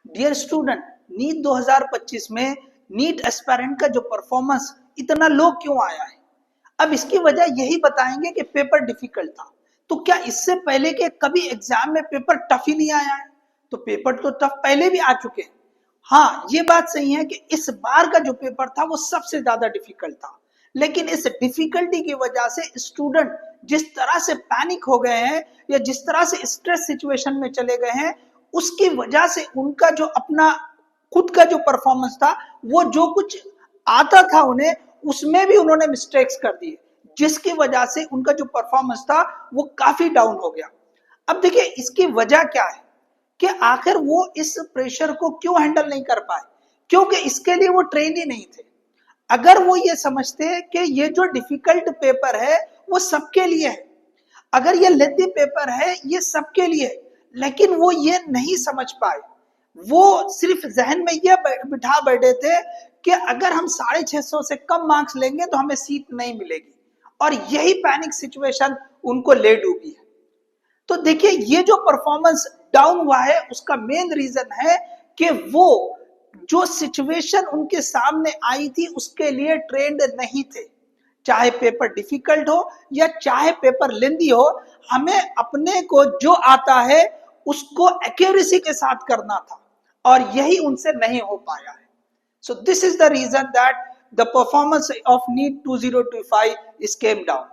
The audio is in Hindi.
डियर स्टूडेंट, नीट 2025 में नीट एस्पायरेंट का जो परफॉर्मेंस इतना लो क्यों आया है? अब इसकी वजह यही बताएंगे कि पेपर डिफिकल्ट था। तो क्या इससे पहले के कभी एग्जाम में पेपर टफ ही नहीं आया है? तो पेपर तो टफ पहले भी आ चुके हैं। हाँ, ये बात सही है कि इस बार का जो पेपर था वो सबसे ज्यादा डिफिकल्ट था, लेकिन इस डिफिकल्टी की वजह से स्टूडेंट जिस तरह से पैनिक हो गए हैं या जिस तरह से स्ट्रेस सिचुएशन में चले गए हैं, उसकी वजह से उनका जो अपना खुद का जो परफॉर्मेंस था, वो जो कुछ आता था उन्हें, उसमें भी उन्होंने मिस्टेक्स कर दिए, जिसकी वजह से उनका जो परफॉर्मेंस था वो काफी डाउन हो गया। अब देखिए इसकी वजह क्या है कि आखिर वो इस प्रेशर को क्यों हैंडल नहीं कर पाए, क्योंकि इसके लिए वो ट्रेन ही नहीं थे। अगर वो ये समझते कि ये जो डिफिकल्ट पेपर है वो सबके लिए है, अगर ये लेंथी पेपर है ये सबके लिए है, लेकिन वो ये नहीं समझ पाए। वो सिर्फ जहन में ये बिठा बैठे थे कि अगर हम 650 से कम मार्क्स लेंगे तो हमें सीट नहीं मिलेगी, और यही पैनिक सिचुएशन उनको ले डूबी है। तो देखिए ये जो परफॉर्मेंस डाउन हुआ है उसका मेन रीजन है कि वो जो सिचुएशन उनके सामने आई थी उसके लिए ट्रेंड नहीं थे। चाहे पेपर डिफिकल्ट हो या चाहे पेपर लेंदी हो, हमें अपने को जो आता है उसको एक्यूरेसी के साथ करना था, और यही उनसे नहीं हो पाया है। So this is the reason that the performance of NEET 2025 is came down.